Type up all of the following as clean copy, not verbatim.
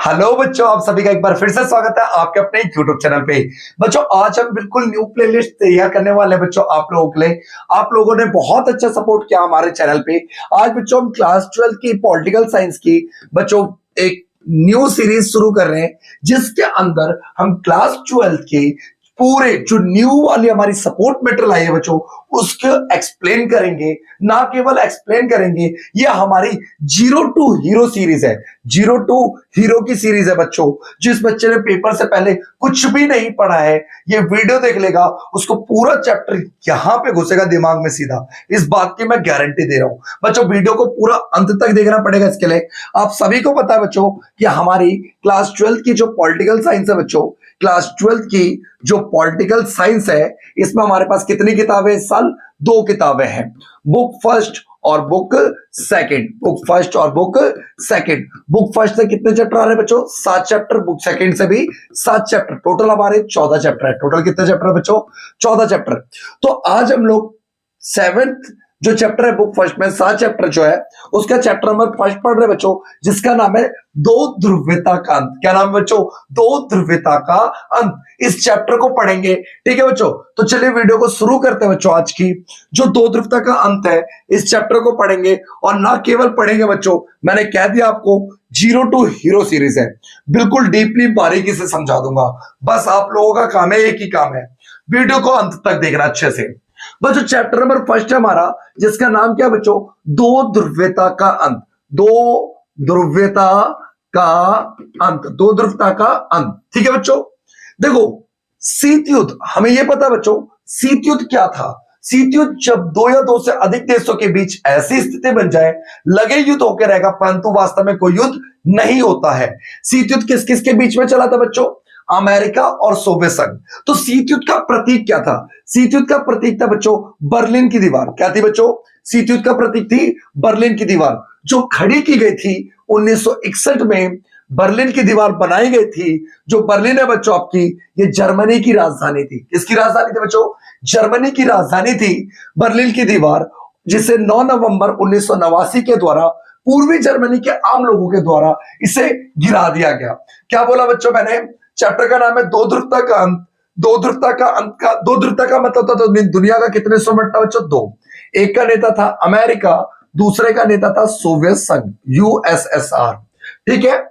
Hello बच्चों, आप सभी का एक बार फिर से स्वागत है आपके अपने यूट्यूब चैनल पे। बच्चों, आज हम बिल्कुल न्यू प्लेलिस्ट तैयार करने वाले हैं बच्चों आप लोगों के लिए। आप लोगों ने बहुत अच्छा सपोर्ट किया हमारे चैनल पे। आज बच्चों हम क्लास 12 की पॉलिटिकल साइंस की बच्चों एक न्यू सीरीज शुरू कर रहे हैं, जिसके अंदर हम क्लास 12 के पूरे जो न्यू वाली हमारी सपोर्ट मटेरियल आई है बच्चों, उसको एक्सप्लेन करेंगे। ना केवल एक्सप्लेन करेंगे, ये हमारी जीरो टू हीरो सीरीज है। जीरो टू हीरो की सीरीज है बच्चों। जिस बच्चे ने पेपर से पहले कुछ भी नहीं पढ़ा है, ये वीडियो देख लेगा, उसको पूरा चैप्टर यहां पे घुसेगा दिमाग में सीधा। इस बात की मैं गारंटी दे रहा हूं बच्चों। वीडियो को पूरा अंत तक देखना पड़ेगा। इसके लिए आप सभी को पता है बच्चों कि हमारी क्लास 12 की जो पॉलिटिकल साइंस है बच्चों, क्लास 12 की जो पॉलिटिकल साइंस है, इसमें हमारे पास कितनी किताबें इस साल? 2 किताबें हैं, बुक फर्स्ट और बुक सेकंड। बुक फर्स्ट और बुक सेकंड। बुक फर्स्ट से कितने चैप्टर आ रहे हैं बच्चों? 7 चैप्टर। बुक सेकंड से भी 7 चैप्टर। टोटल हमारे 14 चैप्टर है। टोटल कितने चैप्टर है बच्चों? 14 चैप्टर। तो आज हम लोग 7th जो चैप्टर है बुक फर्स्ट में, 7 चैप्टर जो है उसका चैप्टर नंबर फर्स्ट पढ़ रहे बच्चों, जिसका नाम है दो ध्रुवता का अंत। क्या नाम है बच्चों? दो ध्रुवता का अंत। इस चैप्टर को पढ़ेंगे, ठीक है बच्चों। तो चलिए वीडियो को शुरू करते हैं बच्चों। आज की जो दो ध्रुवता का अंत है, इस चैप्टर को पढ़ेंगे। और ना केवल पढ़ेंगे बच्चों, मैंने कह दिया आपको जीरो टू हीरो सीरीज है, बिल्कुल डीपली बारीकी से समझा दूंगा। बस आप लोगों का काम है, एक ही काम है, वीडियो को अंत तक देखना अच्छे से। बच्चों चैप्टर नंबर फर्स्ट है हमारा, जिसका नाम क्या है बच्चों? दो ध्रुवता का अंत। दो ध्रुवता का अंत। दो ध्रुवता का अंत, ठीक है बच्चों। देखो, शीत युद्ध, हमें यह पता है बच्चों, शीत युद्ध क्या था? शीत युद्ध जब 2 या 2 से अधिक देशों के बीच ऐसी स्थिति बन जाए, लगे युद्ध होकर रहेगा परंतु वास्तव में कोई युद्ध नहीं होता है। शीत युद्ध किस किस के बीच में चला था बच्चों? अमेरिका और सोवियत संघ। तो शीत युद्ध का प्रतीक क्या था? शीत युद्ध का प्रतीक था बच्चों बर्लिन की दीवार। क्या थी बच्चों? शीत युद्ध का प्रतीक थी बर्लिन की दीवार, जो खड़ी की गई थी 1961 में। बर्लिन की दीवार बनाई गई थी। जो बर्लिन है बच्चों आपकी, ये जर्मनी की राजधानी थी। किसकी राजधानी थी बच्चों? जर्मनी की राजधानी थी बर्लिन की दीवार, जिसे 9 नवंबर 1989 के द्वारा पूर्वी जर्मनी के आम लोगों के द्वारा इसे गिरा दिया गया। क्या बोला बच्चों मैंने? चैप्टर का नाम है दो ध्रुवता का अंत। दो ध्रुवता का अंत का, दो ध्रुवता का मतलब था तो दुनिया का कितने हिस्सों में बंटा बच्चों? 2। एक का नेता था अमेरिका, दूसरे का नेता था सोवियत संघ, यूएसएसआर, ठीक है।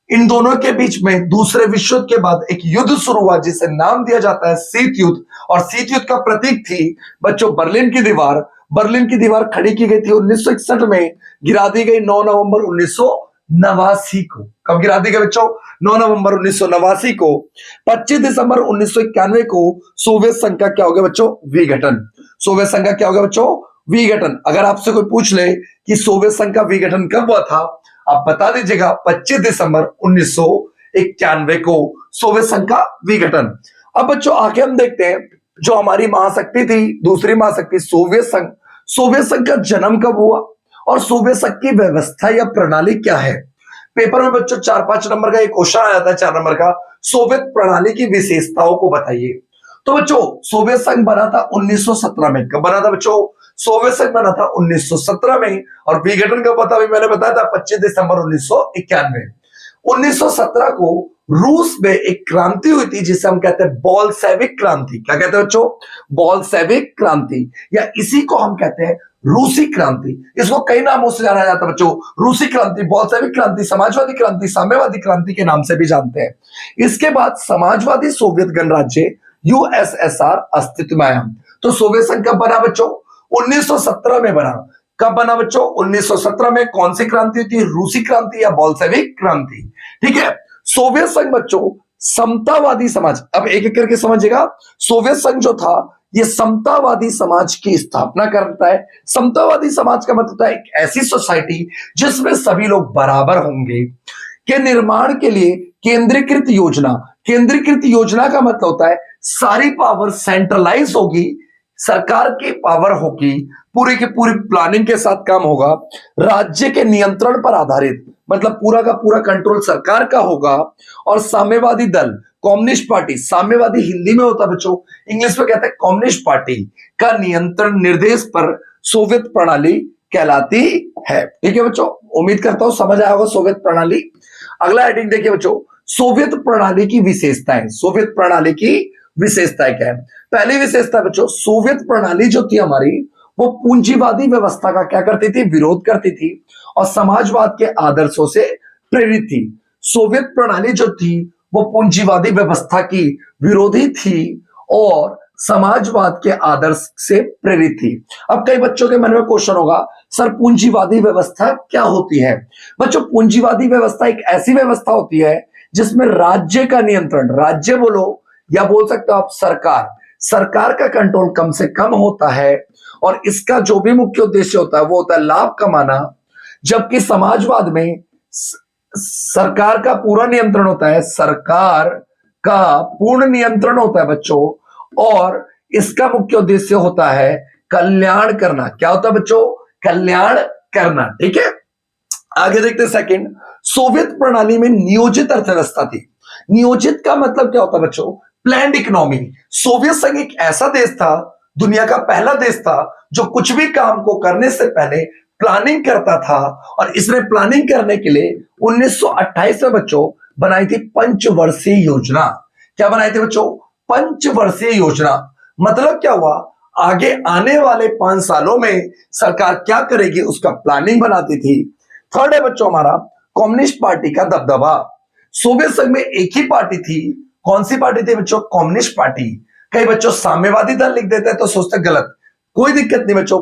इन दोनों के बीच में दूसरे विश्व युद्ध के बाद एक युद्ध शुरू हुआ, जिसे नाम दिया जाता है शीत युद्ध। और शीत युद्ध का प्रतीक थी बच्चों बर्लिन की दीवार। बर्लिन की दीवार खड़ी की गई थी 1961 में, गिरा दी गई 9 नवंबर 1989 को। कब गिरा दी गई बच्चों? 9 नवंबर 1989 को। 25 दिसंबर 1991 को सोवियत संघ का क्या हो गया बच्चों? विघटन। सोवियत संघ का क्या हो गया बच्चों? विघटन। अगर आपसे कोई पूछ ले कि सोवियत संघ का विघटन कब हुआ था, आप बता दीजिएगा 25 दिसंबर 1991 को सोवियत संघ का विघटन। अब बच्चों आगे हम देखते हैं, जो हमारी महाशक्ति थी, दूसरी महाशक्ति सोवियत संघ। सोवियत संघ का जन्म कब हुआ और सोवियत संघ की व्यवस्था या प्रणाली क्या है? पेपर में बच्चों 4-5 नंबर का एक क्वेश्चन आया था, 4 नंबर का, सोवियत प्रणाली की विशेषताओं को बताइए। तो बच्चों सोवियत संघ बना था 1917 में। कब बना था बच्चों? सोवियत संघ बना था 1917 में। और विघटन का पता भी मैंने बताया था 25 दिसंबर 1991। 1917 को रूस में एक क्रांति हुई थी, जिसे हम कहते हैं बोल्शेविक क्रांति। क्या कहते हैं बच्चों? बोल्शेविक क्रांति, या इसी को हम कहते हैं रूसी क्रांति। इसको कई नामों से जाना जाता है बच्चों, रूसी क्रांति, बोल्शेविक क्रांति, समाजवादी क्रांति, साम्यवादी क्रांति के नाम से भी जानते हैं। इसके बाद समाजवादी सोवियत गणराज्य यूएसएसआर अस्तित्व में आया। तो सोवियत संघ कब बना बच्चों? 1917 में बना। कब बना बच्चों? 1917 में। कौन सी क्रांति थी? रूसी क्रांति या बोल्शेविक क्रांति, ठीक है। सोवियत संघ बच्चों समतावादी समाज, अब एक एक करके समझिएगा। सोवियत संघ जो था ये समतावादी समाज की स्थापना करता है। समतावादी समाज का मतलब है एक ऐसी सोसाइटी जिसमें सभी लोग बराबर होंगे, के निर्माण के लिए केंद्रीकृत योजना। केंद्रीकृत योजना का मतलब होता है सारी पावर सेंट्रलाइज होगी, सरकार की पावर होगी, पूरी की पूरी प्लानिंग के साथ काम होगा, राज्य के नियंत्रण पर आधारित, मतलब पूरा का पूरा कंट्रोल सरकार का होगा। और साम्यवादी दल, कम्युनिस्ट पार्टी, साम्यवादी हिंदी में होता है बच्चों, इंग्लिश में कहते हैं कम्युनिस्ट पार्टी, का नियंत्रण निर्देश पर सोवियत प्रणाली कहलाती है। ठीक है बच्चों, उम्मीद करता हूं समझ आया होगा सोवियत प्रणाली। अगला हेडिंग देखिए बच्चों, सोवियत प्रणाली की विशेषताएं। सोवियत प्रणाली की विशेषताएं क्या है? पहली विशेषता बच्चों, सोवियत प्रणाली जो थी हमारी, वो पूंजीवादी व्यवस्था का क्या करती थी? विरोध करती थी और समाजवाद के आदर्शों से प्रेरित थी। सोवियत प्रणाली जो थी वो पूंजीवादी व्यवस्था की विरोधी थी और समाजवाद के आदर्श से प्रेरित थी। अब कई बच्चों के मन में क्वेश्चन होगा, सर पूंजीवादी व्यवस्था क्या होती है? बच्चों पूंजीवादी व्यवस्था एक ऐसी व्यवस्था होती है जिसमें राज्य का नियंत्रण, राज्य बोलो या बोल सकते हो आप सरकार, सरकार का कंट्रोल कम से कम होता है और इसका जो भी मुख्य उद्देश्य होता है वो होता है लाभ कमाना। जबकि समाजवाद में सरकार का पूरा नियंत्रण होता है, सरकार का पूर्ण नियंत्रण होता है बच्चों, और इसका मुख्य उद्देश्य होता है कल्याण करना। क्या होता है बच्चों? कल्याण करना। ठीक है, आगे देखते हैं सेकंड, सोवियत प्रणाली में नियोजित अर्थव्यवस्था थी। नियोजित का मतलब क्या होता है बच्चों? Planned economy. सोवियत संघ एक ऐसा देश था, दुनिया का पहला देश था जो कुछ भी काम को करने से पहले प्लानिंग करता था, और इसने प्लानिंग करने के लिए 1928 में बच्चों बनाई थी पंचवर्षीय योजना। क्या बनाई थी बच्चों? पंचवर्षीय योजना। मतलब क्या हुआ, आगे आने वाले 5 सालों में सरकार क्या करेगी उसका प्लानिंग बनाती थी। थर्ड है बच्चों हमारा कम्युनिस्ट पार्टी का दबदबा। सोवियत संघ में एक ही पार्टी थी, कौन सी पार्टी थी बच्चों? Communist party. कई बच्चों साम्यवादी दल लिख देते हैं तो सोचते गलत, कोई दिक्कत नहीं बच्चों,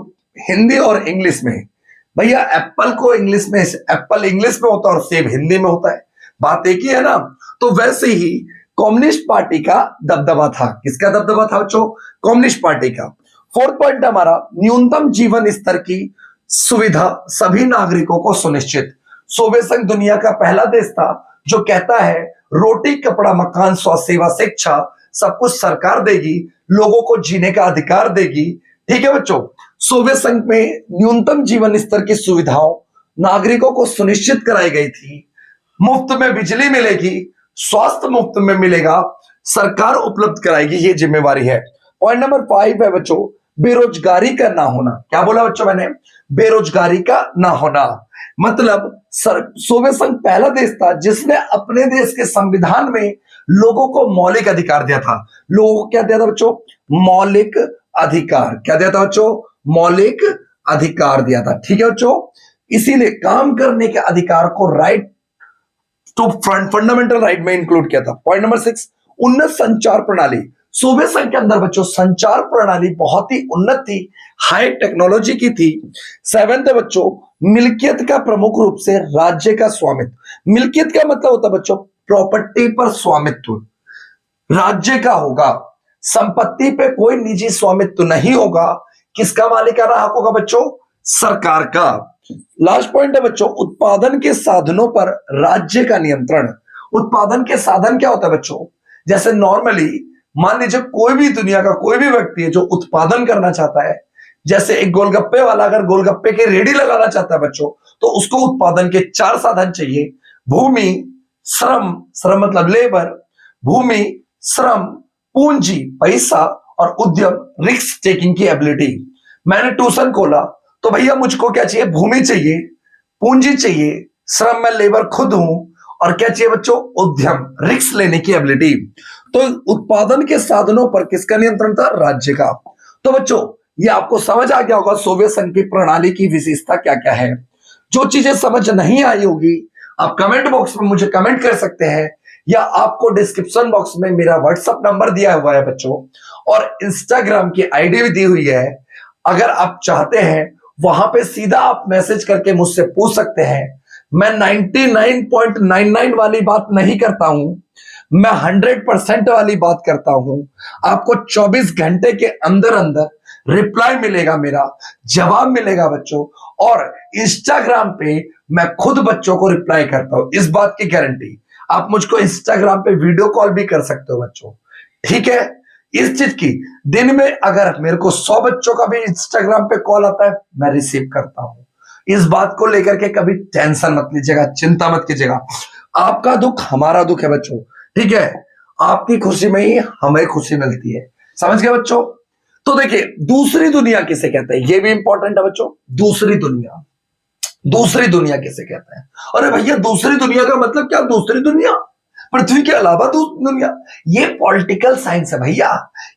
हिंदी और इंग्लिश में। भैया एप्पल को इंग्लिश में, एप्पल इंग्लिश में होता है और सेब हिंदी में होता है, बात एक ही है ना। तो वैसे ही कम्युनिस्ट पार्टी का दबदबा था। किसका दबदबा था बच्चों? कम्युनिस्ट पार्टी का। फोर्थ पॉइंट हमारा न्यूनतम जीवन स्तर की सुविधा सभी नागरिकों को सुनिश्चित। सोवियत संघ दुनिया का पहला देश था जो कहता है रोटी कपड़ा मकान स्वास्थ्य सेवा शिक्षा सब कुछ सरकार देगी, लोगों को जीने का अधिकार देगी। ठीक है बच्चों, सोवियत संघ में न्यूनतम जीवन स्तर की सुविधाओं नागरिकों को सुनिश्चित कराई गई थी। मुफ्त में बिजली मिलेगी, स्वास्थ्य मुफ्त में मिलेगा, सरकार उपलब्ध कराएगी, ये जिम्मेवारी है। पॉइंट नंबर 5 है बच्चों बेरोजगारी का ना होना। क्या बोला बच्चों मैंने? बेरोजगारी का ना होना। मतलब सोवियत संघ पहला देश था जिसने अपने देश के संविधान में लोगों को मौलिक अधिकार दिया था। लोगों को क्या दिया था बच्चों? मौलिक अधिकार। क्या दिया था बच्चों? मौलिक अधिकार दिया था। ठीक है बच्चों, इसीलिए काम करने के अधिकार को राइट टू फंडामेंटल राइट में इंक्लूड किया था। पॉइंट नंबर 6 उन्नत संचार प्रणाली। सोवियत संघ के अंदर बच्चों संचार प्रणाली बहुत ही उन्नत थी, हाई टेक्नोलॉजी की थी। 7th है बच्चों मिल्कियत का प्रमुख रूप से राज्य का स्वामित्व। मिल्कियत का मतलब होता है बच्चों प्रॉपर्टी पर स्वामित्व राज्य का होगा, संपत्ति पे कोई निजी स्वामित्व नहीं होगा। किसका मालिकाना हक होगा बच्चों? सरकार का। लास्ट पॉइंट है बच्चों उत्पादन के साधनों पर राज्य का नियंत्रण। उत्पादन के साधन क्या होता है बच्चों? जैसे नॉर्मली मान लीजिए कोई भी दुनिया का कोई भी व्यक्ति है जो उत्पादन करना चाहता है, जैसे एक गोलगप्पे वाला अगर गोलगप्पे की रेडी लगाना चाहता है बच्चों, तो उसको उत्पादन के 4 साधन चाहिए। भूमि, श्रम, श्रम मतलब लेबर, भूमि, श्रम, पूंजी पैसा, और उद्यम रिस्क टेकिंग की एबिलिटी। मैंने ट्यूशन खोला तो भैया मुझको क्या चाहिए? भूमि चाहिए, पूंजी चाहिए, श्रम में लेबर खुद हूं, और क्या चाहिए बच्चों? उद्यम रिस्क लेने की एबिलिटी। तो उत्पादन के साधनों पर किसका नियंत्रण था? राज्य का। तो बच्चों ये आपको समझ आ गया होगा सोवियत संघ की प्रणाली की विशेषता क्या क्या है। जो चीजें समझ नहीं आई होगी आप कमेंट बॉक्स में मुझे कमेंट कर सकते हैं, या आपको डिस्क्रिप्शन बॉक्स में मेरा व्हाट्सएप नंबर दिया हुआ है बच्चों, और इंस्टाग्राम की आईडी भी दी हुई है। अगर आप चाहते हैं वहां पे सीधा आप मैसेज करके मुझसे पूछ सकते हैं। मैं 99.99 वाली बात नहीं करता हूं, मैं 100% वाली बात करता हूं। आपको 24 घंटे के अंदर अंदर रिप्लाई मिलेगा, मेरा जवाब मिलेगा बच्चों। और इंस्टाग्राम पे मैं खुद बच्चों को रिप्लाई करता हूं, इस बात की गारंटी। आप मुझको इंस्टाग्राम पे वीडियो कॉल भी कर सकते हो बच्चों। ठीक है, इस चीज की दिन में अगर मेरे को 100 बच्चों का भी इंस्टाग्राम पे कॉल आता है मैं रिसीव करता हूं। इस बात को लेकर के कभी टेंशन मत लीजिएगा, चिंता मत कीजिएगा। आपका दुख हमारा दुख है बच्चों। ठीक है, आपकी खुशी में ही हमें खुशी मिलती है। समझ गए बच्चों? तो देखिए दूसरी दुनिया किसे कहते हैं, ये भी इंपॉर्टेंट है बच्चों। दूसरी दुनिया, दूसरी दुनिया किसे कहते हैं? अरे भैया दूसरी दुनिया का मतलब क्या? दूसरी दुनिया पृथ्वी के अलावा दूसरी दुनिया, ये पॉलिटिकल साइंस है भैया।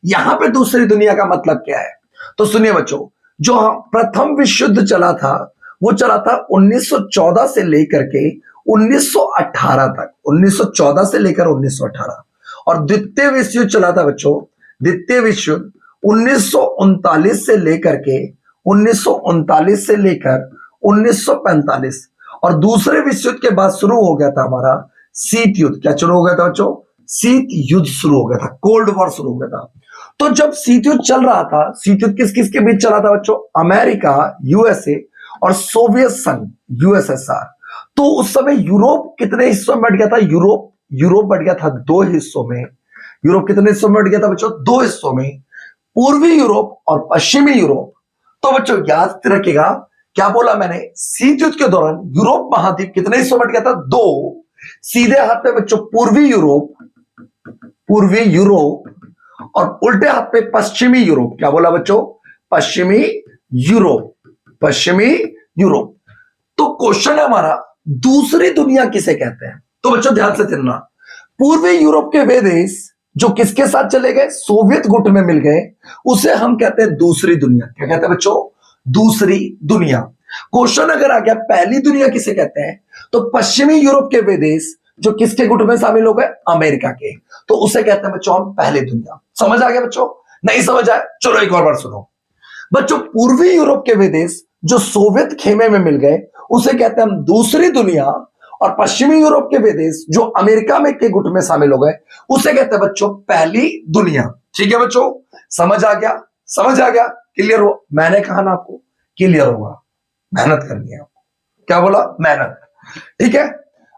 यहां पे दूसरी दुनिया का मतलब क्या है? तो सुनिए बच्चों, जो प्रथम विश्व युद्ध चला था वो चला था 1914 से लेकर के 1918 तक, 1914 से लेकर 1918। और द्वितीय विश्व युद्ध चला था बच्चों, द्वितीय विश्व युद्ध 1939 से लेकर के 1939 से लेकर 1945। और दूसरे विश्व युद्ध के बाद शुरू हो गया था हमारा शीत युद्ध। क्या शुरू हो गया था बच्चों? शीत युद्ध शुरू हो गया था, कोल्ड वॉर शुरू हो गया था। तो जब शीत युद्ध चल रहा था, शीत युद्ध किस किस के बीच चला था बच्चों? अमेरिका, यूएसए और सोवियत संघ, यूएसएसआर। तो उस समय यूरोप कितने हिस्सों में बट गया था? यूरोप बट गया था दो हिस्सों में। यूरोप कितने हिस्सों में बट गया था बच्चों? दो हिस्सों में, पूर्वी यूरोप और पश्चिमी यूरोप। तो बच्चों याद रखिएगा, क्या बोला मैंने? शीत युद्ध के दौरान यूरोप महाद्वीप कितने हिस्सों में बट गया था? दो। सीधे हाथ पे बच्चों पूर्वी यूरोप और उल्टे हाथ पे पश्चिमी यूरोप। क्या बोला बच्चों? पश्चिमी यूरोप। तो क्वेश्चन है हमारा, दूसरी दुनिया किसे कहते हैं? तो बच्चों ध्यान से सुनना, पूर्वी यूरोप के वे देश जो किसके साथ चले गए? सोवियत गुट में मिल गए, उसे हम कहते हैं दूसरी दुनिया। क्या कहते हैं बच्चों? दूसरी दुनिया। क्वेश्चन अगर आ गया पहली दुनिया किसे कहते हैं, तो पश्चिमी यूरोप के वे देश जो किसके गुट में शामिल हो गए? अमेरिका के, तो उसे कहते हैं बच्चों हम पहली दुनिया। समझ आ गया बच्चों? नहीं समझ आया? चलो एक और बार सुनो बच्चों, पूर्वी यूरोप के वे देश जो सोवियत खेमे में मिल गए उसे कहते हैं हम दूसरी दुनिया, और पश्चिमी यूरोप के वे देश जो अमेरिका में के गुट में शामिल हो गए उसे कहते हैं बच्चों पहली दुनिया। ठीक है बच्चों, समझ आ गया? समझ आ गया? क्लियर हो? मैंने कहा ना आपको क्लियर होगा, मेहनत करनी है आपको। क्या बोला? मेहनत। ठीक है,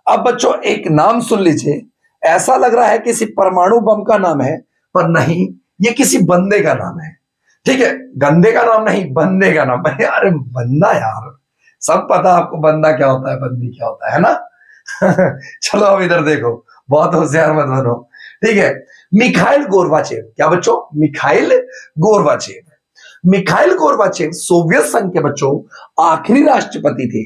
अब बच्चों एक नाम सुन लीजिए। ऐसा लग रहा है किसी परमाणु बम का नाम है, पर नहीं, ये किसी बंदे का नाम है। ठीक है, गंदे का नाम नहीं, बंदे का नाम है। अरे बंदा यार, सब पता आपको बंदा क्या होता है, बंदी क्या होता है ना? चलो अब इधर देखो, बहुत होशियार मत बनो। ठीक है, मिखाइल गोर्बाचेव। क्या बच्चों? मिखाइल गोर्बाचेव सोवियत संघ के बच्चों आखिरी राष्ट्रपति थे।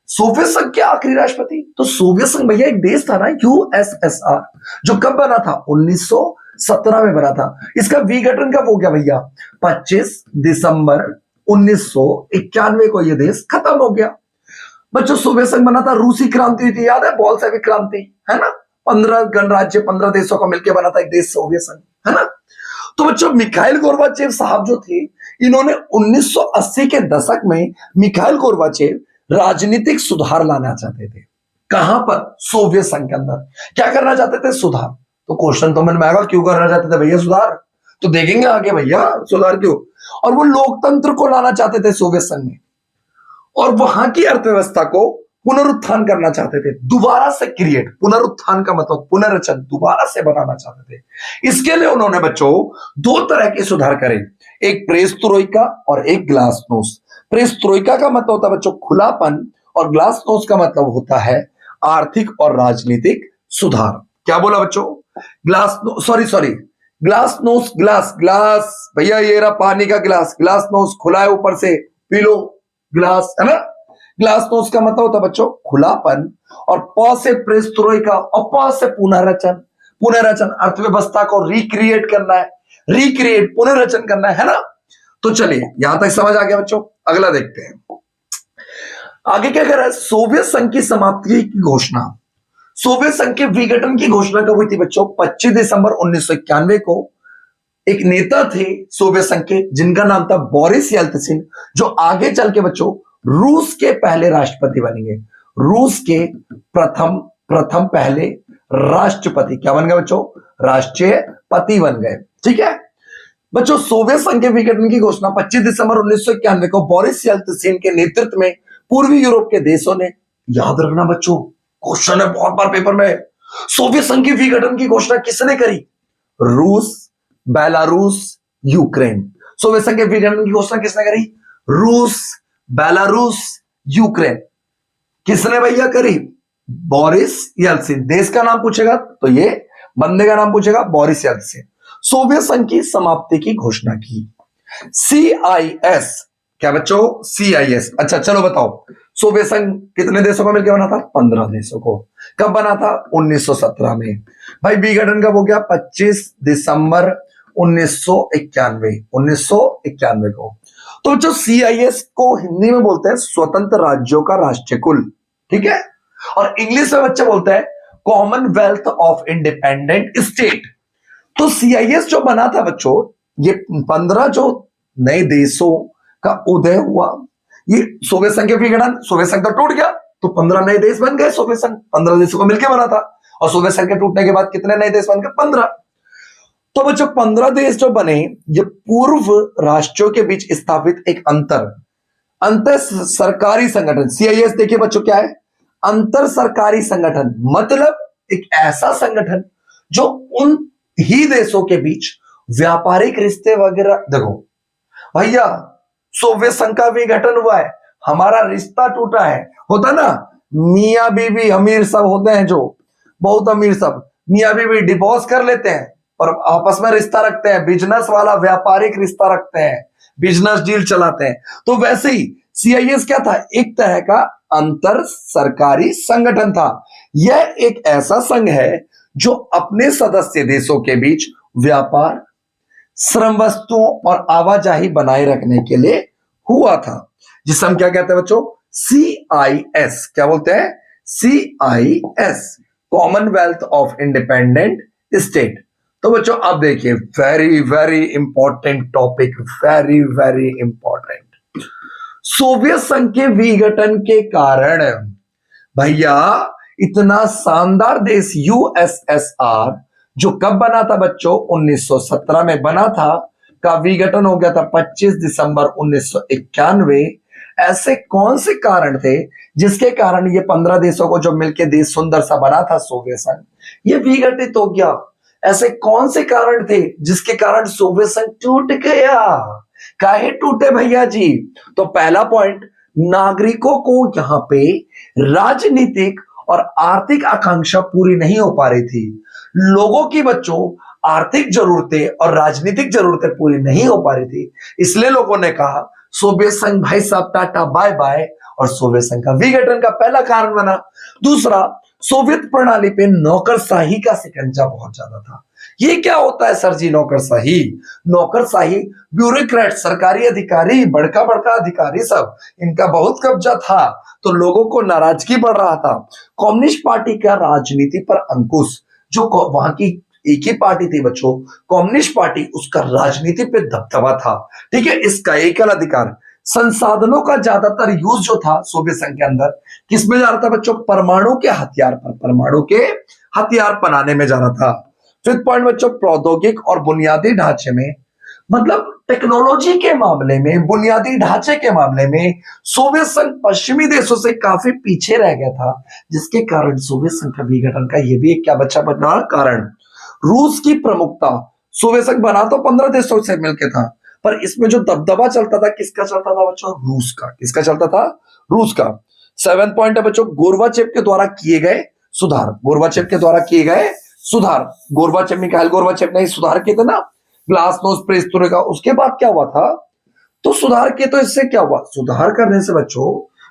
सोवियत संघ के आखिरी राष्ट्रपति? तो सोवियत संघ भैया एक देश था ना, यूएसएसआर, जो कब बना था? 1917 में बना था। इसका विघटन कब हो गया भैया? 25 दिसंबर 1991 को यह देश खत्म हो गया। बच्चों सोवियत संघ बना था, रूसी क्रांति हुई थी, याद है? बोल्शेविक क्रांति, है ना? 15 गणराज्य, 15 देशों का मिलकर बना था एक देश सोवियत संघ, है ना? तो बच्चों मिखाइल गोर्बाचेव साहब जो थे, इन्होंने 1980 के दशक में मिखाइल गोर्बाचेव राजनीतिक सुधार लाना चाहते थे। कहां पर? सोवियत संघ के अंदर। क्या करना चाहते थे? सुधार। तो क्वेश्चन तो मन में आएगा, क्यों करना चाहते थे भैया सुधार? तो देखेंगे आगे भैया सुधार क्यों। और वो लोकतंत्र को लाना चाहते थे सोवियत संघ में, और वहां की अर्थव्यवस्था को पुनरुत्थान करना चाहते थे, दोबारा से क्रिएट। पुनरुत्थान का मतलब पुनर्रचन, दोबारा से बनाना चाहते थे। इसके लिए उन्होंने बच्चों दो तरह के सुधार करे, एक पेरेस्ट्रोइका और एक ग्लासनोस्ट। पेरेस्ट्रोइका का मतलब होता है बच्चों खुलापन, और ग्लासनोस्ट का मतलब होता है आर्थिक और राजनीतिक सुधार। क्या बोला बच्चों? ग्लासनोस्ट, ग्लास भैया, ये रहा पानी का गिलास, ग्लासनोस्ट खुला है ऊपर से, पी लो ग्लास, है ना? ग्लासनोस्ट का मतलब होता है बच्चों खुलापन, और प से पेरेस्ट्रोइका और प से पुनर्रचन अर्थव्यवस्था को रिक्रिएट करना है, पुनर्रचन करना है ना? तो चलिए यहां तक समझ आ गया बच्चों। अगला देखते हैं आगे क्या कर रहा है। सोवियत संघ की समाप्ति की घोषणा, सोवियत संघ के विघटन की घोषणा कब हुई थी बच्चों? 25 दिसंबर 1991 को। एक नेता थे सोवियत संघ के जिनका नाम था बोरिस येल्त्सिन, जो आगे चल के बच्चों रूस के पहले राष्ट्रपति बनेंगे। रूस के प्रथम पहले राष्ट्रपति क्या बन गए बच्चों? राष्ट्रपति बन गए। ठीक है बच्चों, सोवियत संघ के विघटन की घोषणा 25 दिसंबर 1991 को बोरिस येल्त्सिन के नेतृत्व में पूर्वी यूरोप के देशों ने, याद रखना बच्चों, क्वेश्चन है बहुत बार पेपर में, सोवियत संघ के विघटन की घोषणा किसने करी? रूस, बेलारूस, यूक्रेन। सोवियत संघ के विघटन की घोषणा किसने करी? रूस, बेलारूस, यूक्रेन। किसने भैया करी? Boris Yeltsin. देश का नाम पूछेगा तो ये, बंदे का नाम पूछेगा बोरिस येल्त्सिन। सोवियत संघ की समाप्ति की घोषणा की। CIS, क्या बच्चों? CIS। अच्छा चलो बताओ, सोवियत संघ कितने देशों का मिलकर बना था? 15 देशों को। कब बना था? 1917 में। भाई विघटन कब हो गया? 25 दिसंबर 1991, 1991 को। तो जो CIS को हिंदी में बोलते हैं स्वतंत्र राज्यों का राष्ट्रीय कुल, ठीक है, और इंग्लिश में बच्चे बोलते हैं कॉमनवेल्थ ऑफ इंडिपेंडेंट स्टेट। तो CIS जो बना था बच्चों, ये 15 जो नए देशों का उदय हुआ, ये सोवियत संघ के विघटन, सोवियत संघ तो टूट गया तो 15 नए देश बन गए। सोवियत संघ 15 देशों को मिलकर बना था, और सोवियत संघ के टूटने के बाद कितने नए देश बन गए? 15। तो बच्चों 15 देश जो बने, ये पूर्व राष्ट्रों के बीच स्थापित एक अंतर सरकारी संगठन। CIS देखिए बच्चों क्या है? अंतर सरकारी संगठन, मतलब एक ऐसा संगठन जो उन ही देशों के बीच व्यापारिक रिश्ते वगैरह। देखो भैया, सोवियत संघ का विघटन हुआ है, हमारा रिश्ता टूटा है, होता ना, मियां बीवी अमीर सब होते हैं, जो बहुत अमीर सब मियां बीवी डिवोर्स कर लेते हैं और आपस में रिश्ता रखते हैं, बिजनेस वाला व्यापारिक रिश्ता रखते हैं, बिजनेस डील चलाते हैं। तो वैसे ही CIS क्या था? एक तरह का अंतर सरकारी संगठन था। यह एक ऐसा संघ है जो अपने सदस्य देशों के बीच व्यापार, श्रम वस्तुओं और आवाजाही बनाए रखने के लिए हुआ था, जिसे हम क्या कहते हैं बच्चों? CIS। क्या बोलते हैं? CIS, Commonwealth of independent state. तो बच्चों आप देखिए, very very important topic, very very important. Soviet संघ के विघटन के कारण भैया इतना शानदार देश USSR, जो कब बना था बच्चों? 1917 में बना था, का विघटन हो गया था 25 दिसंबर 1991। ऐसे कौन से कारण थे जिसके कारण ये 15 देशों को जो मिलके देश सुंदर सा बना था सोवियत संघ, ये विघटित हो गया? ऐसे कौन से कारण थे जिसके कारण सोवियत संघ टूट गया? काहे टूटे भैया जी? तो पहला पॉइंट, नागरिकों को यहां पे राजनीतिक और आर्थिक आकांक्षा पूरी नहीं हो पा रही थी। लोगों की बच्चों आर्थिक जरूरतें और राजनीतिक जरूरतें पूरी नहीं हो पा रही थी, इसलिए लोगों ने कहा सोवियत संघ भाई साहब टाटा बाय बाय, और सोवियत संघ का विघटन का पहला कारण बना। दूसरा, सोवियत प्रणाली पे नौकरशाही का शिकंजा बहुत ज्यादा था। ये क्या होता है सर जी नौकरशाही? नौकरशाही, ब्यूरोक्रेट, सरकारी अधिकारी, बड़का बड़का अधिकारी सब, इनका बहुत कब्जा था, तो लोगों को नाराजगी बढ़ रहा था। कम्युनिस्ट पार्टी का राजनीति पर अंकुश, जो वहां की एक ही पार्टी थी बच्चों, कम्युनिस्ट पार्टी, उसका राजनीति पे दबदबा था, ठीक है। इसका एकल अधिकार, संसाधनों का ज्यादातर यूज जो था सोवियत संघ के अंदर किसमें जा रहा था बच्चों? परमाणु के हथियार पर, परमाणु के हथियार बनाने में जा रहा था। फिफ्थ पॉइंट बच्चों, प्रौद्योगिक और बुनियादी ढांचे में, मतलब टेक्नोलॉजी के मामले में, बुनियादी ढांचे के मामले में सोवियत संघ पश्चिमी देशों से काफी पीछे रह गया था, जिसके कारण सोवियत संघ का विघटन का यह भी एक क्या बच्चा बना कारण। रूस की प्रमुखता, सोवियत संघ बना तो 15 देशों से मिलकर था, पर इसमें जो दबदबा चलता था किसका चलता था बच्चों? रूस का। किसका चलता था? रूस का। 7 पॉइंट है बच्चों, गोर्बाचेव के द्वारा किए गए सुधार। गोर्बाचेव के द्वारा किए गए सुधार, गोर्बाचेव, मिखाइल गोर्बाचेव ने सुधार किए थे ना, ग्लासनोस्ट, पेरेस्ट्रोइका। उसके बाद क्या हुआ था? तो सुधार किए तो इससे क्या हुआ? सुधार करने से बच्चों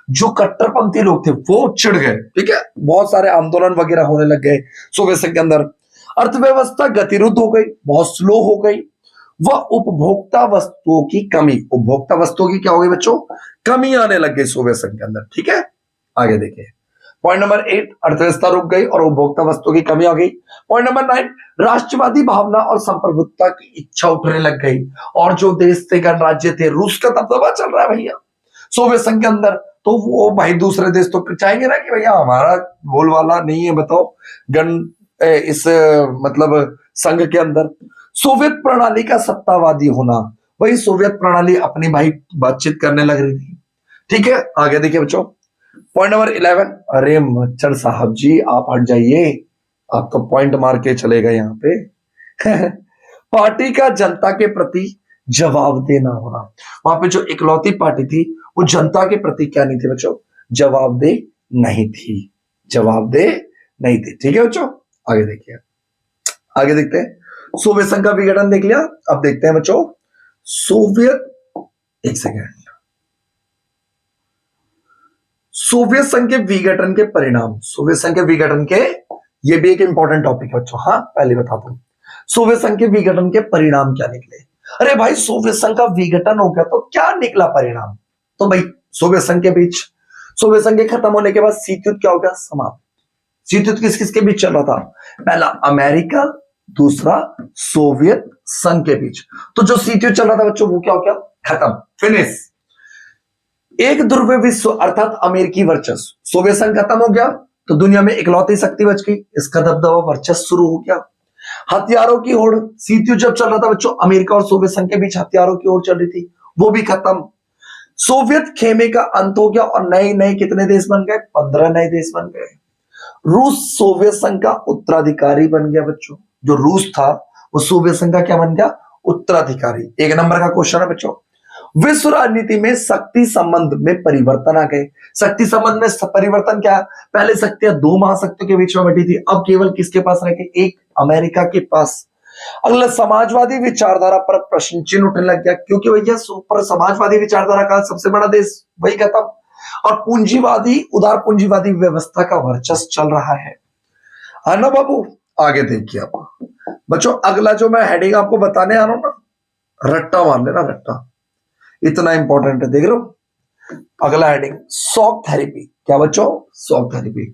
जो कट्टरपंथी लोग थे वो चिढ़ गए, ठीक है, बहुत सारे आंदोलन वगैरह होने लग गए सोवियत संघ के अंदर। अर्थव्यवस्था गतिरुद्ध हो गई, बहुत स्लो हो गई। वह उपभोक्ता वस्तुओं की कमी, उपभोक्ता वस्तुओं की क्या हो गई बच्चों? कमी आने लग गई सोवियत संघ के अंदर, ठीक है। आगे देखिए, पॉइंट नंबर 8, अर्थव्यवस्था रुक गई और उपभोक्ता वस्तुओं की कमी आ गई। पॉइंट नंबर 9, राष्ट्रवादी भावना और संप्रभुत्ता की इच्छा उठने लग गई, और जो देश थे गणराज्य थे, रूस का दबदबा चल रहा है भैया सोवियत संघ के अंदर, तो वो भाई दूसरे देश तो चाहेंगे ना कि भैया हमारा बोलवाला नहीं है, बताओ गण इस मतलब संघ के अंदर। सोवियत प्रणाली का सत्तावादी होना, वही सोवियत प्रणाली अपनी भाई बातचीत करने लग रही थी, ठीक है। आगे देखिए बच्चों, पॉइंट नंबर 11, अरे मच्छर साहब जी आप हट जाइए, आप तो पॉइंट मार के चले गए यहाँ पे। पार्टी का जनता के प्रति जवाबदेह ना होना। वहां पे जो इकलौती पार्टी थी वो जनता के प्रति क्या नहीं थी बच्चों? जवाबदेह नहीं थी, जवाबदेह नहीं थी, ठीक है बच्चों। आगे देखिए, आगे देखते हैं। सोवियत संघ का विघटन देख लिया, अब देखते हैं बच्चों सोवियत, एक सेकेंड, सोवियत संघ के विघटन के परिणाम, सोवियत संघ के विघटन के, ये भी एक इंपॉर्टेंट टॉपिक है बच्चों। हाँ पहले बता दूं, सोवियत संघ के विघटन के परिणाम क्या निकले। अरे भाई सोवियत संघ का विघटन हो गया तो क्या निकला परिणाम। तो भाई सोवियत संघ के बीच, सोवियत संघ के खत्म होने के बाद शीत युद्ध क्या हो गया, समाप्त। शीत युद्ध किस किस के बीच चल रहा था, पहला अमेरिका, दूसरा सोवियत संघ के बीच। तो जो शीत युद्ध चल रहा था बच्चों वो क्या हो गया, खत्म, फिनिश। एक ध्रुवीय विश्व अर्थात अमेरिकी वर्चस्व, सोवियत संघ खत्म हो गया तो दुनिया में इकलौती शक्ति बच गई, इसका दबदबा वर्चस्व शुरू हो गया। हथियारों की होड़, शीत युद्ध जब चल रहा था बच्चों अमेरिका और सोवियत संघ के बीच हथियारों की होड़ चल रही थी, वो भी खत्म। सोवियत खेमे का अंत हो गया और नए नए कितने देश बन गए, 15 नए देश बन गए। रूस सोवियत संघ का उत्तराधिकारी बन गया बच्चों, जो रूस था वो सोवियत संघ का क्या बन गया, उत्तराधिकारी। एक नंबर का क्वेश्चन है बच्चों। विश्व राजनीति में शक्ति संबंध में परिवर्तन आ गए। शक्ति संबंध में परिवर्तन क्या है, पहले शक्तियां दो महाशक्तियों के बीच में बटी थी, अब केवल किसके पास रह गए, एक अमेरिका के पास। अगला समाजवादी विचारधारा पर प्रश्न चिन्ह उठने लग गया, क्योंकि भैया सुपर समाजवादी विचारधारा का सबसे बड़ा देश वही खत्म, और पूंजीवादी उदार पूंजीवादी व्यवस्था का वर्चस्व चल रहा है ना बाबू। आगे देखिए आप बच्चों, अगला जो मैं हेडिंग आपको बताने आ रहा हूं ना, रट्टा मार लेना, रट्टा इतना इंपॉर्टेंट है, देख रहे हो। अगला हेडिंग शॉक थेरेपी। क्या बच्चों, शॉक थेरेपी।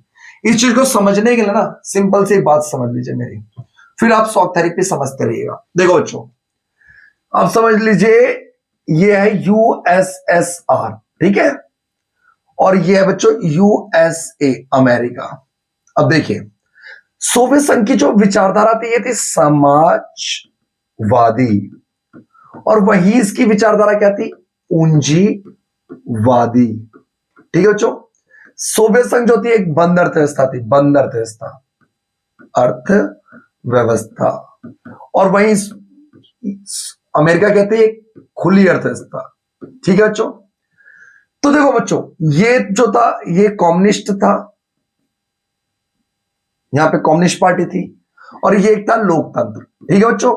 इस चीज को समझने के लिए ना सिंपल सी बात समझ लीजिए मेरी, फिर आप शॉक थेरेपी समझते रहिएगा। देखो बच्चों आप समझ लीजिए, ये है यूएसएसआर, ठीक है, और ये है बच्चों यूएसए, अमेरिका। अब देखिए सोवियत संघ की जो विचारधारा थी ये थी समाजवादी, और वही इसकी विचारधारा क्या थी, पूंजीवादी। ठीक है बच्चों, सोवियत संघ जो थी एक बंद अर्थव्यवस्था थी, बंद अर्थव्यवस्था, अर्थव्यवस्था, और वही अमेरिका कहते हैं एक खुली अर्थव्यवस्था। ठीक है बच्चों, तो देखो बच्चों ये जो था ये कम्युनिस्ट था, यहां पे कम्युनिस्ट पार्टी थी, और ये एक था लोकतंत्र। ठीक है बच्चों,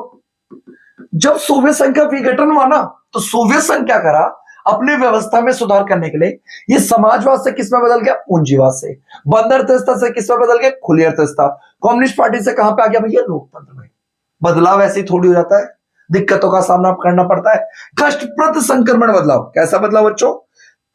जब सोवियत संघ का विघटन हुआ ना तो सोवियत संघ क्या करा, अपने व्यवस्था में सुधार करने के लिए ये समाजवाद से किस में बदल गया, पूंजीवाद से। बंद अर्थव्यवस्था से किस में बदल गया, खुली अर्थव्यवस्था। कम्युनिस्ट पार्टी से कहां पे आ गया भैया, लोकतंत्र में। बदलाव ऐसे ही थोड़ी हो जाता है, दिक्कतों का सामना करना पड़ता है। कष्टप्रद संक्रमण बदलाव, कैसा बदलाव बच्चों,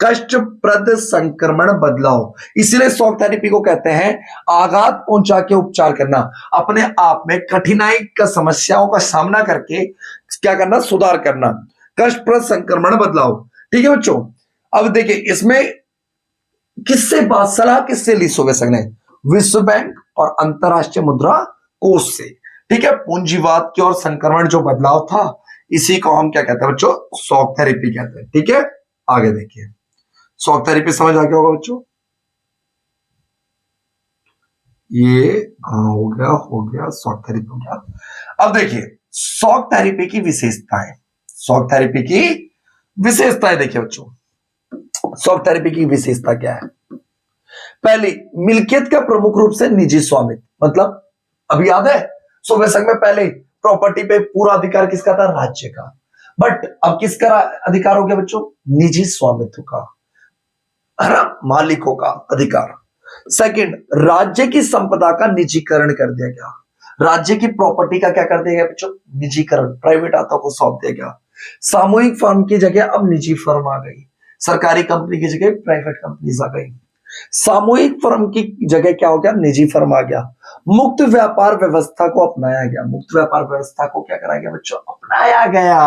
कष्टप्रद संक्रमण बदलाव। इसलिए शॉक थेरेपी को कहते हैं आघात पहुंचा के उपचार करना, अपने आप में कठिनाई का समस्याओं का सामना करके क्या करना, सुधार करना, कष्टप्रद संक्रमण बदलाव। ठीक है बच्चों, अब देखिए इसमें किससे बात, सलाह किससे ली सोवियत संघ ने, विश्व बैंक और अंतरराष्ट्रीय मुद्रा कोष से। ठीक है, पूंजीवाद की और संक्रमण जो बदलाव था इसी को हम क्या कहते हैं बच्चों, शॉक थेरेपी कहते हैं। ठीक है, आगे देखिए, शॉक थेरेपी समझ आ गया होगा बच्चों, ये हो गया शॉक थेरेपी हो गया। अब देखिए शॉक थेरेपी की विशेषताएं, शॉक थेरेपी की विशेषताएं देखिए बच्चों, शॉक थेरेपी की विशेषता क्या है। पहली, मिल्कियत का प्रमुख रूप से निजी स्वामित्व, मतलब अभी याद है सोवियत संघ में पहले प्रॉपर्टी पे पूरा अधिकार किसका था, राज्य का, बट अब किसका अधिकार हो गया बच्चों, निजी स्वामित्व का, है ना, मालिकों का अधिकार। सेकंड, राज्य की संपदा का निजीकरण कर दिया गया, राज्य की प्रॉपर्टी का क्या कर दिया गया बच्चों, निजीकरण, प्राइवेट हाथों को सौंप दिया गया। सामूहिक फर्म की जगह अब निजी फर्म आ गई, सरकारी कंपनी की जगह प्राइवेट कंपनीज आ गई, सामूहिक फर्म की जगह क्या हो गया, निजी फर्म आ गया। मुक्त व्यापार व्यवस्था को अपनाया गया, मुक्त व्यापार व्यवस्था को क्या कराया गया बच्चों, अपनाया गया।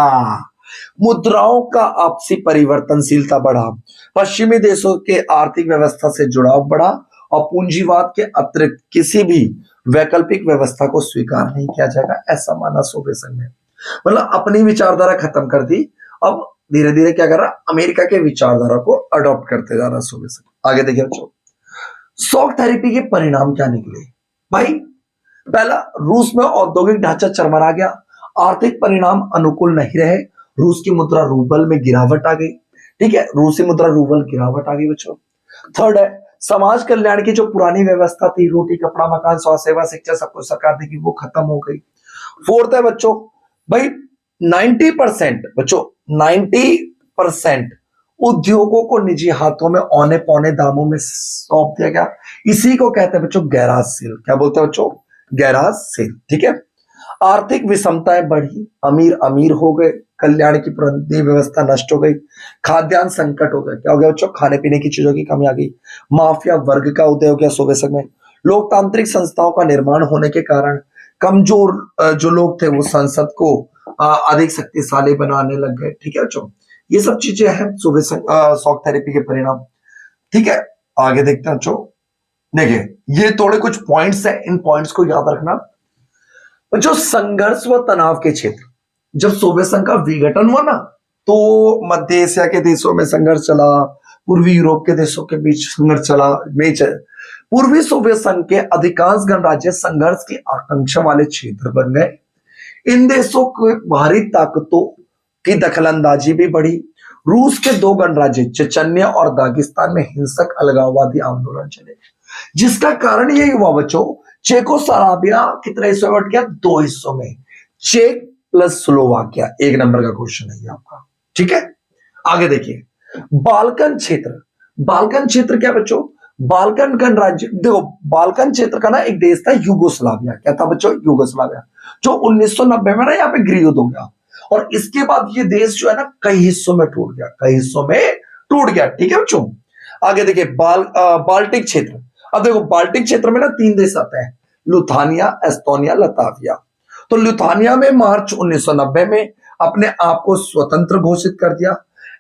मुद्राओं का आपसी परिवर्तनशीलता बढ़ा, पश्चिमी देशों के आर्थिक व्यवस्था से जुड़ाव बढ़ा, और पूंजीवाद के अतिरिक्त किसी भी वैकल्पिक व्यवस्था को स्वीकार नहीं किया जाएगा, ऐसा माना सोवियत संघ ने। मतलब अपनी विचारधारा खत्म कर दी, अब धीरे धीरे क्या कर रहा, अमेरिका के विचारधारा को अडॉप्ट करते जा रहा सोवियत संघ। आगे देखिए बच्चों, शॉक थेरेपी के परिणाम क्या निकले भाई। पहला, रूस में औद्योगिक ढांचा चरमरा गया, आर्थिक परिणाम अनुकूल नहीं रहे, रूस की मुद्रा रूबल में गिरावट आ गई। ठीक है, रूसी मुद्रा रूबल गिरावट आ गई बच्चों। थर्ड है, समाज कल्याण की जो पुरानी व्यवस्था थी, रोटी कपड़ा मकान स्वास्थ्य सेवा शिक्षा सब कुछ सरकार देगी, वो खत्म हो गई। फोर्थ है बच्चों भाई 90% बच्चों 90% उद्योगों को निजी हाथों में औने पौने दामों में सौंप दिया गया। इसी को कहते हैं बच्चों गैराज सेल। क्या बोलते हैं बच्चों? Garage sale. ठीक है। आर्थिक विषमताएं बढ़ी, अमीर अमीर हो गए, कल्याण की पूरी व्यवस्था नष्ट हो गई, खाद्यान्न संकट हो गया। क्या हो गया बच्चों? खाने पीने की चीजों की कमी आ गई। माफिया वर्ग का उदय हो गया सोवियत संघ में। लोकतांत्रिक संस्थाओं का निर्माण होने के कारण कमजोर जो लोग थे वो संसद को अधिक शक्तिशाली बनाने लग गए। ठीक है बच्चों, ये सब चीजें हैं सोवियत संघ शॉक थेरेपी के परिणाम। ठीक है, आगे देखते हैं बच्चों। देखिए, ये थोड़े कुछ पॉइंट्स हैं, इन पॉइंट्स को याद रखना। जो संघर्ष व तनाव के क्षेत्र, जब सोवियत संघ का विघटन हुआ ना, तो मध्य एशिया के देशों में संघर्ष चला, पूर्वी यूरोप के देशों के बीच संघर्ष चला। पूर्वी सोवियत संघ के अधिकांश गणराज्य संघर्ष की आकांक्षा वाले क्षेत्र बन गए। इन देशों के बाहरी ताकतों की दखलंदाजी भी बढ़ी। रूस के दो गणराज्य चेचन्या और दागिस्तान में हिंसक अलगाववादी आंदोलन चले, जिसका कारण यही हुआ बच्चों, चेकोस्लोवाकिया कितने हिस्सों में बट गया? 2 हिस्सों में। चेक प्लस स्लोवाकिया। 1 नंबर का क्वेश्चन है आपका। ठीक है, आगे देखिए। बाल्कन क्षेत्र। बाल्कन क्षेत्र क्या बच्चों? बाल्कन गणराज्य। देखो, बाल्कन क्षेत्र का ना एक देश था यूगोस्लाविया। क्या था बच्चों? यूगोस्लाविया, जो 1990 में ना यहाँ पे गृह युद्ध हो गया। और इसके बाद ये देश जो है ना कई हिस्सों में टूट गया, कई हिस्सों में टूट गया। ठीक है बच्चों, आगे देखिए। बाल्टिक क्षेत्र। अब देखो, बाल्टिक क्षेत्र में ना 3 देश आते हैं, लुथानिया, एस्टोनिया, लताविया। तो लुथानिया में मार्च 1990 में अपने आप को स्वतंत्र घोषित कर दिया।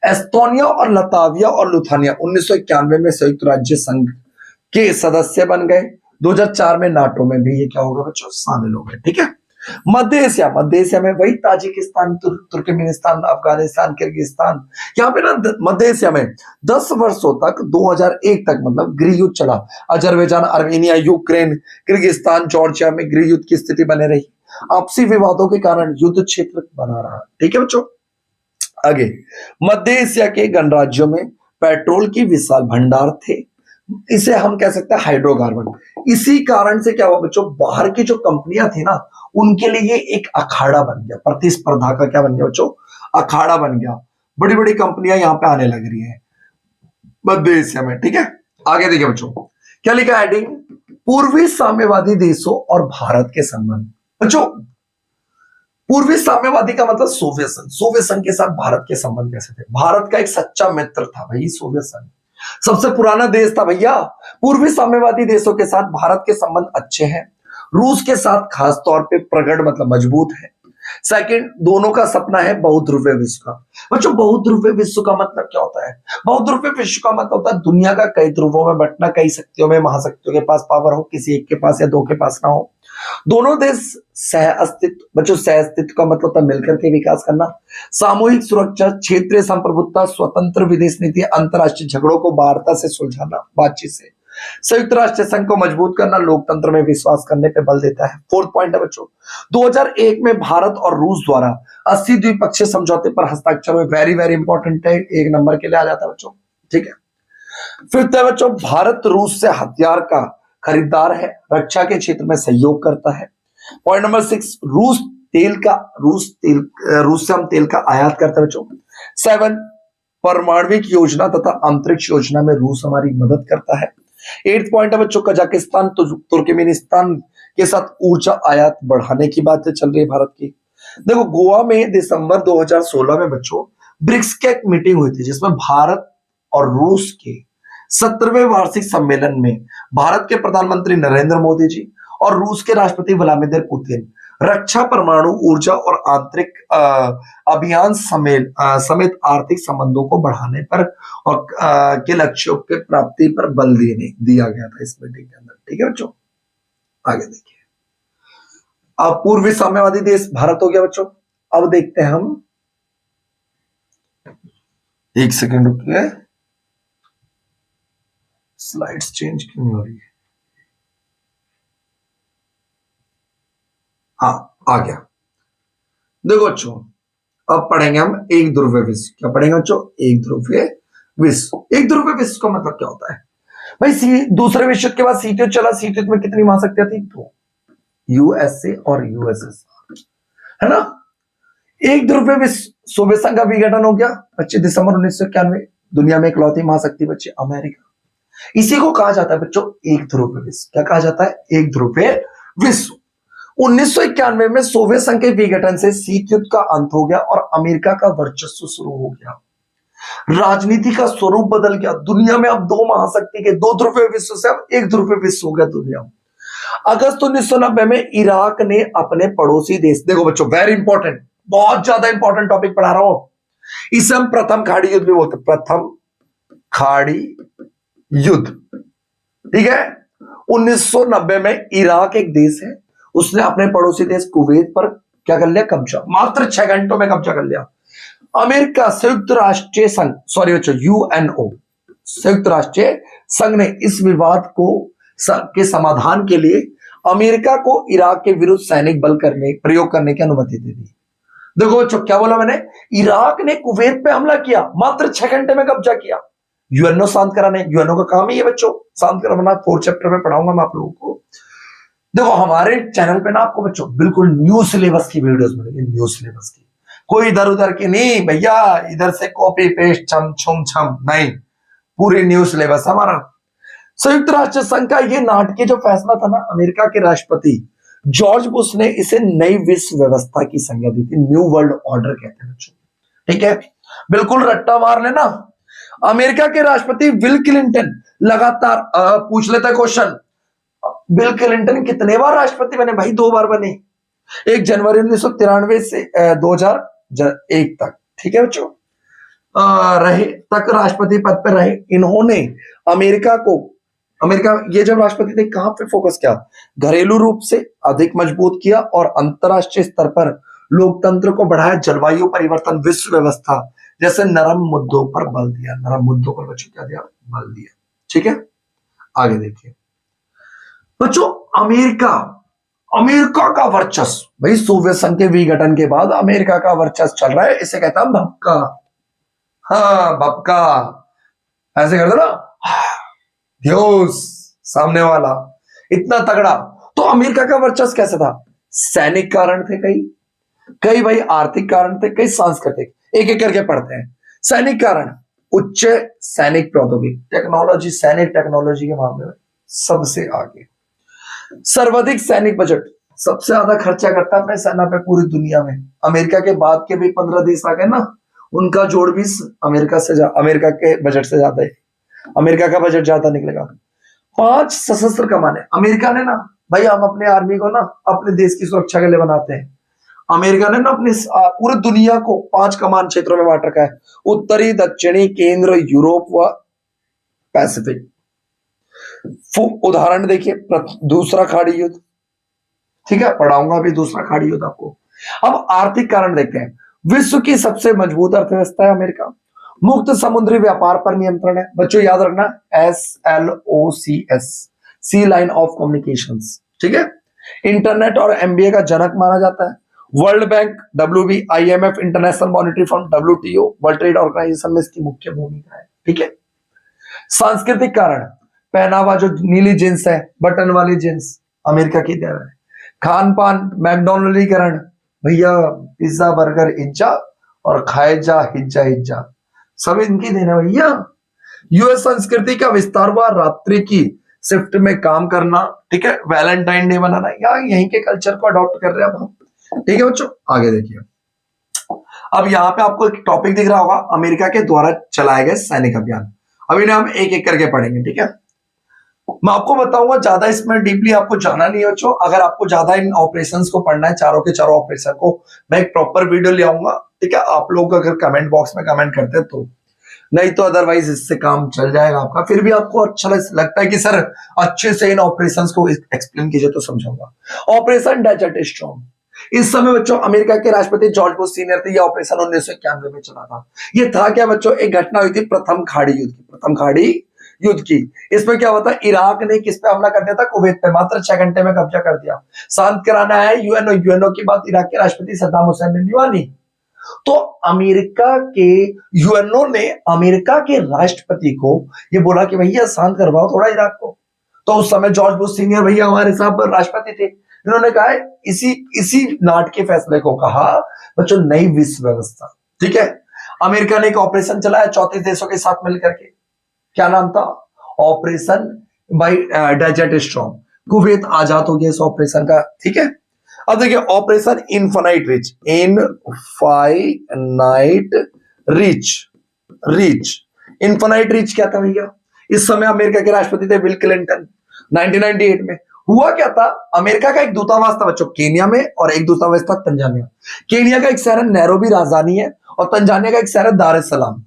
एस्टोनिया और लताविया और लुथानिया 1991 में संयुक्त राज्य संघ के सदस्य बन गए। 2004 में नाटो में भी ये क्या होगा बच्चों? शामिल हो गए। ठीक है। मध्य एशिया। मध्य एशिया में वही ताजिकिस्तान, तुर्कमेनिस्तान, अफगानिस्तान, किर्गिस्तान। यहाँ पे ना मध्य एशिया में 10 वर्षों तक, 2001 तक मतलब गृह युद्ध चला। Azerbaijan, Armenia, Ukraine, Kyrgyzstan, Georgia में गृह युद्ध की स्थिति बने रही। आपसी विवादों के कारण युद्ध क्षेत्र बना रहा। ठीक है बच्चों, आगे। मध्य एशिया के गणराज्यों में पेट्रोल की विशाल भंडार थे। इसे हम कह सकते हैं हाइड्रोकार्बन। इसी कारण से क्या हुआ बच्चों? बाहर की जो कंपनियां थी ना, उनके लिए एक अखाड़ा बन गया। प्रतिस्पर्धा का क्या बन गया बच्चों? अखाड़ा बन गया। बड़ी बड़ी कंपनियां यहां पे आने लग रही है मध्य एशिया में। ठीक है, आगे देखिए बच्चों, क्या लिखा है हेडिंग? पूर्वी साम्यवादी देशों और भारत के संबंध। बच्चों, पूर्वी साम्यवादी का मतलब सोवियत संघ। सोवियत संघ के साथ भारत के संबंध कैसे थे? भारत का एक सच्चा मित्र था भाई सोवियत संघ, सबसे पुराना देश था भैया। पूर्वी साम्यवादी देशों के साथ भारत के संबंध अच्छे हैं। रूस के साथ खास तौर पे प्रगढ़ मतलब मजबूत है। सेकंड, दोनों का सपना है बहुध्रुवीय विश्व का। बच्चों, बहुध्रुवीय विश्व का मतलब क्या होता है? बहुध्रुवीय विश्व का मतलब होता है दुनिया का कई ध्रुवों में बंटना, कई शक्तियों में, महाशक्तियों के पास पावर हो, किसी एक के पास या 2 के पास ना हो। दोनों देश सह अस्तित्व। बच्चों, सह अस्तित्व का मतलब होता है मिलकर के विकास करना। सामूहिक सुरक्षा, क्षेत्रीय संप्रभुता, स्वतंत्र विदेश नीति, अंतरराष्ट्रीय झगड़ों को वार्ता से सुलझाना, बातचीत से। संयुक्त राष्ट्र संघ को मजबूत करना, लोकतंत्र में विश्वास करने पे बल देता है। 4th पॉइंट है बच्चों, 2001 में भारत और रूस द्वारा 80 द्विपक्षीय समझौते पर हस्ताक्षर हुए। वेरी वेरी इंपॉर्टेंट है, 1 नंबर के लिए आ जाता है बच्चों। ठीक है। 5th है बच्चों, भारत रूस से हथियार का खरीदार है, रक्षा के क्षेत्र में सहयोग करता है। पॉइंट नंबर 6, रूस से हम तेल का आयात करते हैं बच्चों। 7, परमाणविक योजना तथा अंतरिक्ष योजना में रूस हमारी मदद करता है। 8th पॉइंट है बच्चों, कजाकिस्तान तुर्कमेनिस्तान के साथ ऊर्जा आयात बढ़ाने की बातें चल रही है भारत की। देखो, गोवा में दिसंबर 2016 में बच्चों ब्रिक्स की एक मीटिंग हुई थी, जिसमें भारत और रूस के 17वें वार्षिक सम्मेलन में भारत के प्रधानमंत्री नरेंद्र मोदी जी और रूस के राष्ट्रपति व्लादिमीर पुतिन रक्षा, परमाणु ऊर्जा और आंतरिक अभियान समेत आर्थिक संबंधों को बढ़ाने पर और के लक्ष्यों के प्राप्ति पर बल दिया गया था इस मीटिंग के अंदर। ठीक है बच्चों, आगे देखिए। अब पूर्वी साम्यवादी देश भारत हो गया बच्चों। अब देखते हैं हम, 1 सेकंड रुकिए, स्लाइड्स चेंज क्यों नहीं हो रही है? हाँ, आ गया। देखो बच्चों, अब पढ़ेंगे हम एक ध्रुवीय विश्व। क्या पढ़ेंगे बच्चों? एक ध्रुवीय विश्व। एक ध्रुवीय विश्व का मतलब क्या होता है भाई? दूसरे विश्व के बाद सीट चला। सीट में कितनी महाशक्तियां थी? 2, यूएसए और यूएसएसआर, है ना। एक ध्रुवीय विश्व, सोवियत संघ का विघटन हो गया 25 दिसंबर 1991। दुनिया में इकलौती महाशक्ति बच्चे अमेरिका। इसी को कहा जाता है बच्चों एक ध्रुवीय विश्व। क्या कहा जाता है? एक ध्रुवीय विश्व। 1991 में सोवियत संघ के विघटन से शीत युद्ध का अंत हो गया और अमेरिका का वर्चस्व शुरू हो गया। राजनीति का स्वरूप बदल गया। दुनिया में अब दो महाशक्ति के, दो ध्रुवीय विश्व से अब एक ध्रुवीय विश्व हो गया दुनिया में। अगस्त 1990 में इराक ने अपने पड़ोसी देश, देखो बच्चों वेरी इंपॉर्टेंट, बहुत ज्यादा इंपॉर्टेंट टॉपिक पढ़ा रहा हूं। इसे हम प्रथम खाड़ी युद्ध भी बोलते हैं, प्रथम खाड़ी युद्ध। ठीक है, 1990 में इराक एक देश है, उसने अपने पड़ोसी देश कुवैत पर क्या कर लिया? कब्जा। मात्र 6 घंटों में कब्जा कर लिया। अमेरिका, संयुक्त राष्ट्रीय संघ, सॉरी बच्चों यूएनओ, संयुक्त राष्ट्रीय संघ ने इस विवाद को के समाधान के लिए अमेरिका को इराक के विरुद्ध सैनिक बल प्रयोग करने की अनुमति दे दी। देखो बच्चों क्या बोला मैंने? इराक ने कुवैत पे हमला किया, मात्र 6 घंटे में कब्जा किया। यूएनओ शांत कराने, यूएनओ का काम ही है बच्चों शांत कराना। 4th चैप्टर में पढ़ाऊंगा मैं आप लोगों को। देखो हमारे चैनल पे ना आपको बच्चों बिल्कुल न्यू सिलेबस की वीडियोस मिलेगी, न्यू सिलेबस की, कोई इधर उधर की नहीं भैया, इधर से कॉपी पेस्ट छम छुम छम नहीं, पूरी न्यू सिलेबस हमारा। संयुक्त राष्ट्र संघ का ये नाटकीय जो फैसला था ना, अमेरिका के राष्ट्रपति जॉर्ज बुश ने इसे नई विश्व व्यवस्था की संज्ञा दी थी। न्यू वर्ल्ड ऑर्डर कहते हैं बच्चों। ठीक है, बिल्कुल रट्टा मार लेना। अमेरिका के राष्ट्रपति बिल क्लिंटन लगातार पूछ लेता है क्वेश्चन, बिल क्लिंटन कितने बार राष्ट्रपति बने? भाई 2 बार बने, 1 जनवरी 1993 से 2001 तक। ठीक है बच्चों, रहे तक राष्ट्रपति पद पर रहे। इन्होंने अमेरिका ये जब राष्ट्रपति थे कहां पे फोकस किया? घरेलू रूप से अधिक मजबूत किया और अंतरराष्ट्रीय स्तर पर लोकतंत्र को बढ़ाया, जलवायु परिवर्तन, विश्व व्यवस्था जैसे नरम मुद्दों पर बल दिया। नरम मुद्दों पर बच्चों क्या दिया? बल दिया। ठीक है, आगे देखिए बच्चों, अमेरिका का वर्चस्व, भाई सोवियत संघ के विघटन के बाद अमेरिका का वर्चस्व चल रहा है, इसे कहता है भपका। हाँ भपका, ऐसे कर दो ना, ध्योस, सामने वाला इतना तगड़ा। तो अमेरिका का वर्चस्व कैसे था? सैनिक कारण थे कई भाई आर्थिक कारण थे, कई सांस्कृतिक, एक एक करके पढ़ते हैं। सैनिक कारण, उच्च सैनिक प्रौद्योगिकी, टेक्नोलॉजी, सैनिक टेक्नोलॉजी के मामले में सबसे आगे। सर्वाधिक सैनिक बजट, सबसे ज्यादा खर्चा करता है अपने सेना पे पूरी दुनिया में। अमेरिका के बाद के भी 15 देश आ गए ना, उनका जोड़ भी अमेरिका के बजट से ज्यादा है। अमेरिका का बजट ज्यादा निकलेगा। 5 सशस्त्र कमाने, अमेरिका ने ना भाई, हम अपने आर्मी को ना अपने देश की सुरक्षा के लिए बनाते हैं। अमेरिका ने ना अपनी पूरी दुनिया को 5 कमान क्षेत्रों में बांट रखा है, उत्तरी, दक्षिणी, केंद्र, यूरोप व पैसिफिक। उदाहरण देखिए, दूसरा खाड़ी युद्ध, ठीक है, पढ़ाऊंगा अभी दूसरा खाड़ी युद्ध आपको। अब आर्थिक कारण देखते हैं। विश्व की सबसे मजबूत अर्थव्यवस्था है अमेरिका। मुक्त समुद्री व्यापार पर नियंत्रण है बच्चों, याद रखना, SLOCS, sea line of communications. ठीक है, इंटरनेट और MBA का जनक माना जाता है। World bank, WB, IMF, international monetary fund, WTO, world trade organisation में इसकी मुख्य भूमिका है। ठीक है, सांस्कृतिक कारण, पहनावा, जो नीली जींस है, बटन वाली जींस, अमेरिका की देन है। खान पान, मैकडोनल्डीकरण, भैया पिज्जा बर्गर इज्जा और खाए जा हिज्जा हिज्जा, सब इनकी देन है भैया। US संस्कृति का विस्तार हुआ, रात्रि की शिफ्ट में काम करना, ठीक है, वैलेंटाइन डे मनाना, या यहीं के कल्चर को अडॉप्ट कर रहे हैं अब हम। ठीक है बच्चों, आगे देखिए। अब यहाँ पे आपको एक टॉपिक दिख रहा होगा, अमेरिका के द्वारा चलाए गए सैनिक अभियान। अभी ना हम एक एक करके पढ़ेंगे। ठीक है, मैं आपको बताऊंगा, ज्यादा इसमें डीपली आपको जाना नहीं है बच्चों। अगर आपको ज्यादा इन ऑपरेशंस को पढ़ना है, चारों के चारों ऑपरेशन को, मैं एक प्रॉपर वीडियो ले आऊंगा। ठीक है, आप लोग अगर कमेंट बॉक्स में कमेंट करते हैं तो, नहीं तो अदरवाइज इससे काम चल जाएगा आपका। फिर भी आपको अच्छा लगता है कि सर अच्छे से इन ऑपरेशंस को एक्सप्लेन कीजिए तो समझाऊंगा। ऑपरेशन डेजर्ट स्टॉर्म, इस समय बच्चों अमेरिका के राष्ट्रपति जॉर्ज बुश सीनियर थे। यह ऑपरेशन 1991 में चला था। ये था क्या बच्चों? एक घटना हुई थी प्रथम खाड़ी युद्ध की, प्रथम खाड़ी युद्ध की। इसमें क्या होता है, इराक ने किस पे हमला कर दिया था? कुवैत पे। मात्र 6 घंटे में कब्जा कर दिया। शांत कराना है यूएनओ की बात इराक के राष्ट्रपति सद्दाम हुसैन ने नहीं मानी, तो अमेरिका के यूएनओ ने अमेरिका के राष्ट्रपति को ये बोला कि भैया शांत करवाओ थोड़ा इराक को। तो उस समय जॉर्ज बुश सीनियर भैया हमारे साहब राष्ट्रपति थे, इन्होंने कहा इसी नाटकीय फैसले को कहा बच्चों नई विश्व व्यवस्था। ठीक है, अमेरिका ने एक ऑपरेशन चलाया 34 देशों के साथ मिलकर के, क्या नाम था? ऑपरेशन बाई डेजर्ट स्टॉर्म। कुवैत आजाद हो गया इस ऑपरेशन का, ठीक है। अब देखिए operation infinite reach, infinite reach, reach, infinite reach क्या था भैया? इस समय अमेरिका के राष्ट्रपति थे बिल क्लिंटन। 1998 में हुआ क्या था, अमेरिका का एक दूतावास था बच्चों केनिया में और एक दूतावास था तंजानिया। केनिया का एक शहर है नैरोबी राजधानी है और तंजानिया का एक शहर है दार एस सलाम।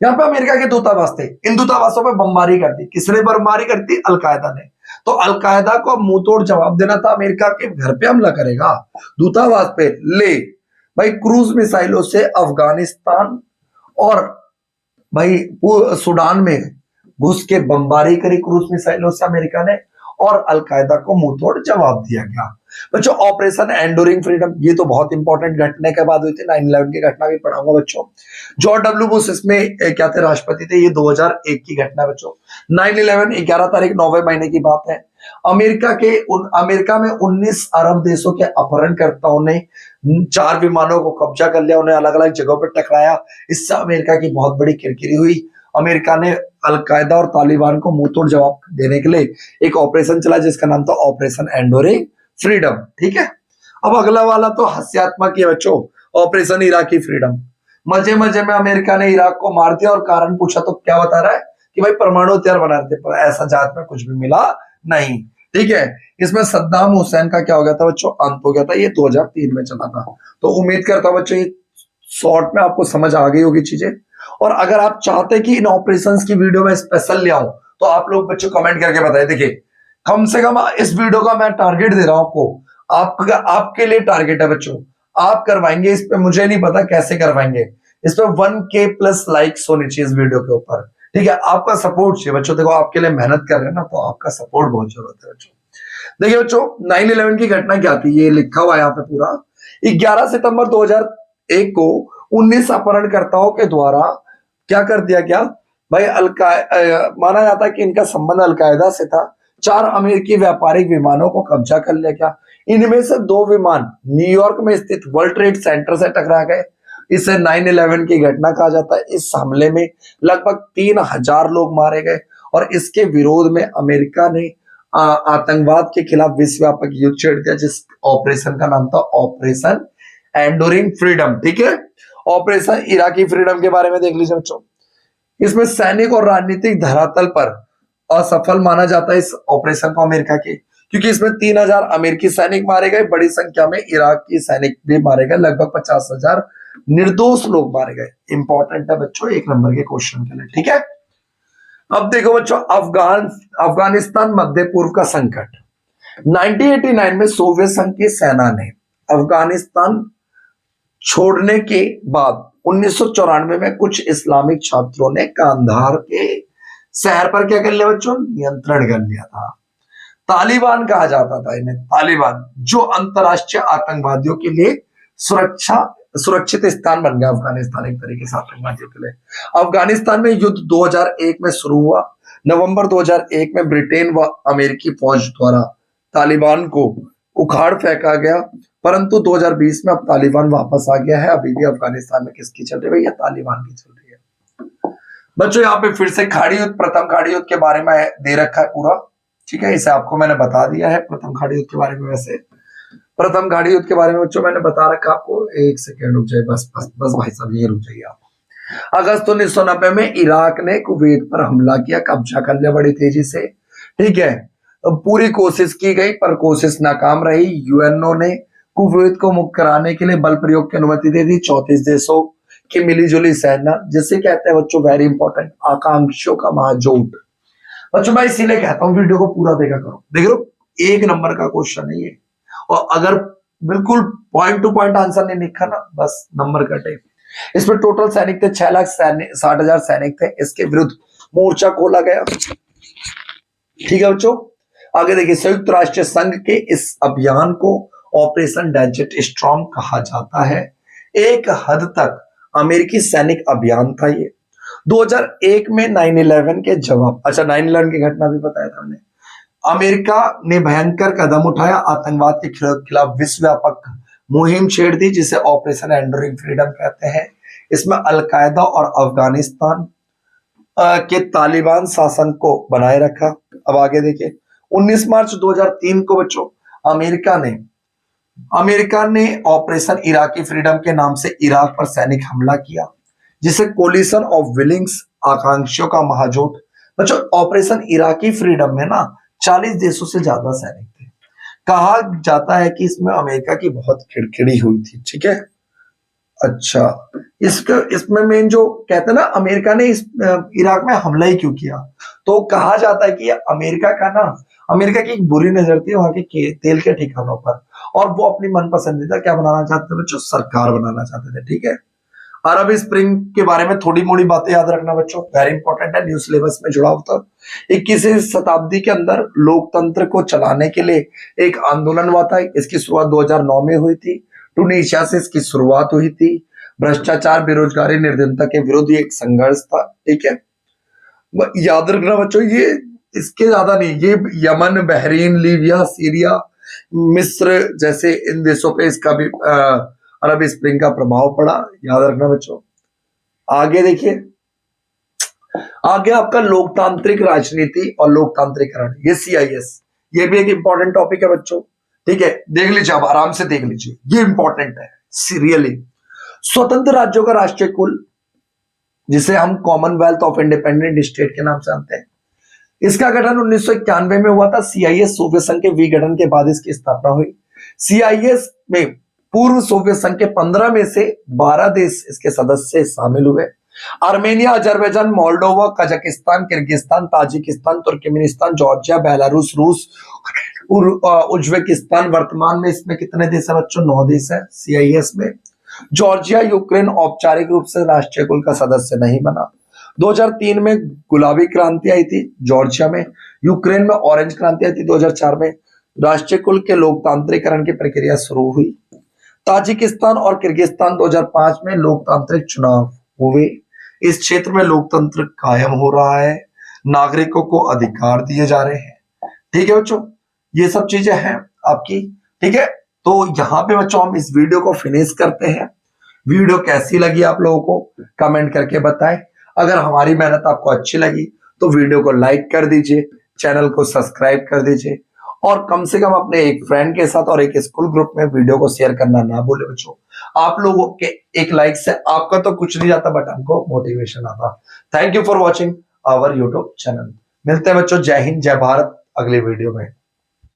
यहाँ पे अमेरिका के दूतावास थे। इन दूतावासों पे बमबारी कर दी। किसने बमबारी कर दी? अलकायदा ने। तो अलकायदा को मुंह तोड़ जवाब देना था, अमेरिका के घर पे हमला करेगा, दूतावास पे ले भाई क्रूज मिसाइलों से अफगानिस्तान और भाई सूडान में घुस के बमबारी करी क्रूज मिसाइलों से अमेरिका ने और अलकायदा को मुंह तोड़ जवाब दिया गया। बच्चों ऑपरेशन एंडोरिंग फ्रीडम, ये तो बहुत इंपॉर्टेंट घटने के बाद हुई थी। 9/11 की घटना भी पढ़ाऊंगा बच्चों। जॉर्ज डब्ल्यू बुश इसमें क्या थे? राष्ट्रपति थे। ये 2001 की घटना बच्चों। 9/11 11 तारीख 9वें महीने की बात है। अमेरिका में 19 अरब देशों के अपहरणकर्ताओं ने 4 विमानों को कब्जा कर लिया, उन्हें अलग अलग जगहों पर टकराया। इससे अमेरिका की बहुत बड़ी किरकिरी हुई। अमेरिका ने अलकायदा और तालिबान को मुंहतोड़ जवाब देने के लिए एक ऑपरेशन चला जिसका नाम था ऑपरेशन एंडोरिंग फ्रीडम, ठीक है। अब अगला वाला तो हास्यात्मक है बच्चों, ऑपरेशन इराकी फ्रीडम। मजे मजे में अमेरिका ने इराक को मार दिया और कारण पूछा तो क्या बता रहा है कि भाई परमाणु हथियार बना रहे थे, पर ऐसा जात में कुछ भी मिला नहीं, ठीक है। इसमें सद्दाम हुसैन का क्या हो गया था बच्चों? अंत हो गया था। ये 2003 में चला था। तो उम्मीद करता हूं बच्चों ये शॉर्ट में आपको समझ आ गई होगी चीजें। और अगर आप चाहते कि इन ऑपरेशंस की वीडियो में स्पेशल ले आऊं तो आप लोग बच्चों कमेंट करके बताइए। देखिए कम से कम इस वीडियो का मैं टारगेट दे रहा हूं आपको, आपके लिए टारगेट है बच्चों, आप करवाएंगे इस पे, मुझे नहीं पता कैसे करवाएंगे। इस पे 1K प्लस लाइक्स होनी चाहिए इस वीडियो के ऊपर, ठीक है। आपका सपोर्ट चाहिए बच्चों। देखो आपके लिए मेहनत कर रहे हैं ना, तो आपका सपोर्ट बहुत जरूरत है बच्चों। देखिए बच्चों 9/11 की घटना क्या थी, ये लिखा हुआ है यहाँ पे पूरा। 11 सितंबर 2001 को 19 अपहरणकर्ताओं के द्वारा क्या कर दिया गया भाई? माना जाता है कि इनका संबंध अलकायदा से था। 4 अमेरिकी व्यापारिक विमानों को कब्जा कर लिया गया। इनमें से 2 विमान न्यूयॉर्क में स्थित वर्ल्ड ट्रेड सेंटर से टकरा गए। इसे 9/11 की घटना कहा जाता है। इस हमले में लगभग 3000 लोग मारे गए और इसके विरोध में अमेरिका ने आतंकवाद के खिलाफ विश्वव्यापक युद्ध छेड़ दिया, जिस ऑपरेशन का नाम था ऑपरेशन एंडोरिंग फ्रीडम, ठीक है। ऑपरेशन इराकी फ्रीडम के बारे में देख लीजिए बच्चों। इसमें सैनिक और राजनीतिक धरातल पर असफल माना जाता है इस ऑपरेशन को अमेरिका के, क्योंकि इसमें 3000 अमेरिकी सैनिक मारे गए, बड़ी संख्या में इराक की सैनिक भी मारे गए, लगभग 50,000 निर्दोष लोग मारे गए। इंपॉर्टेंट है बच्चों 1 नंबर के क्वेश्चन के लिए, ठीक है। अब देखो बच्चों अफगानिस्तान मध्य पूर्व का संकट। 1989 में सोवियत संघ की सेना ने अफगानिस्तान छोड़ने के बाद 1994 में कुछ इस्लामिक छात्रों ने कांधार के शहर पर क्या कर लिया बच्चों? नियंत्रण कर लिया था। तालिबान कहा जाता था इन्हें, तालिबान, जो अंतरराष्ट्रीय आतंकवादियों के लिए सुरक्षित स्थान बन गया अफगानिस्तान एक तरीके से आतंकवादियों के लिए। अफगानिस्तान में युद्ध 2001 में शुरू हुआ। नवंबर 2001 में ब्रिटेन व अमेरिकी फौज द्वारा तालिबान को उखाड़ फेंका गया, परंतु 2020 में अब तालिबान वापस आ गया है। अभी भी अफगानिस्तान में किसकी चल रही है? या तालिबान की चल रही है बच्चों। यहाँ पे फिर से खाड़ी युद्ध, प्रथम खाड़ी युद्ध के बारे में दे रखा है पूरा, ठीक है। इसे आपको मैंने बता दिया है प्रथम खाड़ी युद्ध के बारे में। वैसे प्रथम खाड़ी युद्ध के बारे में बच्चों मैंने बता रखा आपको। 1 सेकेंड रुक जाए, बस बस बस भाई साहब ये रुक जाइए आप। अगस्त 1990 में इराक ने कुवैत पर हमला किया, कब्जा कर लिया बड़ी तेजी से, ठीक है। पूरी कोशिश की गई पर कोशिश नाकाम रही। यूएनओ ने कुवैत को मुक्त कराने के लिए बल प्रयोग की अनुमति दे दी। 34 देशों की मिलीजुली सेना, जिसे कहते हैं बच्चों वेरी इंपॉर्टेंट, आकांक्षियों का महाजोट। बच्चों मैं इसीलिए कहता हूं वीडियो को पूरा देखा करो। देख लो 1 नंबर का क्वेश्चन है ये, और अगर बिल्कुल पॉइंट टू पॉइंट आंसर नहीं लिखा ना, बस नंबर कटे। इसमें टोटल सैनिक थे 6,60,000 सैनिक थे। इसके विरुद्ध मोर्चा खोला गया, ठीक है बच्चों। आगे देखिए संयुक्त राष्ट्र संघ के इस अभियान को ऑपरेशन डेजर्ट स्टॉर्म कहा जाता है। एक हद तक अमेरिकी सैनिक अभियान था ये। 2001 में 9/11 के जवाब, अच्छा 9/11 की घटना भी बताया था हमने। अमेरिका ने भयंकर कदम उठाया, आतंकवाद के खिलाफ विश्वव्यापक मुहिम छेड़ दी, जिसे ऑपरेशन एंडोरिंग फ्रीडम कहते हैं। इसमें अलकायदा और अफगानिस्तान के तालिबान शासन को बनाए रखा। अब आगे देखिए, 19 मार्च 2003 को बच्चों अमेरिका ने ऑपरेशन इराकी फ्रीडम के नाम से इराक पर सैनिक हमला किया, जिसे कोलिशन ऑफ विलिंग्स, आकांक्षियों का महाजोट। बच्चों ऑपरेशन इराकी फ्रीडम में ना 40 देशों से ज्यादा सैनिक थे। कहा जाता है कि इसमें अमेरिका की बहुत खिड़खिड़ी हुई थी। ठीक है, अच्छा, इसमें मेन जो कहते हैं ना, अमेरिका ने इस इराक में हमला ही क्यों किया, तो कहा जाता है कि अमेरिका की एक बुरी नजर थी वहां के तेल के ठिकानों पर, और वो अपनी मन पसंदीदा क्या बनाना चाहते थे बच्चों, सरकार बनाना चाहते थे। ठीक है, अरब स्प्रिंग के बारे में थोड़ी मोड़ी बातें याद रखना बच्चों, वेरी इंपॉर्टेंट है, न्यू सिलेबस में जुड़ा होता है। 21वीं शताब्दी के अंदर लोकतंत्र को चलाने के लिए एक आंदोलन हुआ था। इसकी शुरुआत 2009 में हुई थी। टूनीशिया से इसकी शुरुआत हुई थी। भ्रष्टाचार, बेरोजगारी, निर्धनता के विरुद्ध एक संघर्ष था। ठीक है, याद रखना बच्चों, ये इसके ज्यादा नहीं, ये यमन, बहरीन, लीबिया, सीरिया, मिस्र जैसे इन देशों पे इसका भी अरब स्प्रिंग का प्रभाव पड़ा, याद रखना बच्चों। आगे देखिए, आगे आपका लोकतांत्रिक राजनीति और लोकतांत्रिकरण, ये CIS, ये भी एक इंपॉर्टेंट टॉपिक है बच्चों। ठीक है, देख लीजिए, आप आराम से देख लीजिए, ये इंपॉर्टेंट है सीरियली। स्वतंत्र राज्यों का राष्ट्रीय कुल, जिसे हम कॉमनवेल्थ ऑफ इंडिपेंडेंट स्टेट के नाम से जानते हैं, इसका गठन 1991 में हुआ था। CIS सोवियत संघ के विघटन के बाद इसकी स्थापना हुई। CIS में पूर्व सोवियत संघ के 15 में से 12 देश इसके सदस्य शामिल हुए। Armenia, Azerbaijan, Moldova, Kazakhstan, Kyrgyzstan, Tajikistan, Turkmenistan, Georgia, Belarus, रूस, उज्बेकिस्तान। वर्तमान में इसमें कितने देश है बच्चों, 9 देश है CIS में। जॉर्जिया, यूक्रेन औपचारिक रूप से राष्ट्रीय कुल का सदस्य नहीं बना। 2003 में गुलाबी क्रांति आई थी जॉर्जिया में, यूक्रेन में ऑरेंज क्रांति आई थी 2004 में। राष्ट्रीय कुल के लोकतांत्रिकरण की प्रक्रिया शुरू हुई। ताजिकिस्तान और किर्गिस्तान 2005 में लोकतांत्रिक चुनाव हुए। इस क्षेत्र में लोकतंत्र कायम हो रहा है, नागरिकों को अधिकार दिए जा रहे हैं। ठीक है बच्चों, ये सब चीजें हैं आपकी। ठीक है, तो यहाँ पे बच्चों हम इस वीडियो को फिनिश करते हैं। वीडियो कैसी लगी आप लोगों को कमेंट करके बताएं। अगर हमारी मेहनत आपको अच्छी लगी तो वीडियो को लाइक कर दीजिए, चैनल को सब्सक्राइब कर दीजिए, और कम से कम अपने एक फ्रेंड के साथ और एक स्कूल ग्रुप में वीडियो को शेयर करना ना भूले बच्चों। आप लोगों के एक लाइक से आपका तो कुछ नहीं जाता, बट हमको मोटिवेशन आता। Thank you for watching our YouTube channel. मिलते हैं बच्चों, जय हिंद, जय भारत, अगले वीडियो में।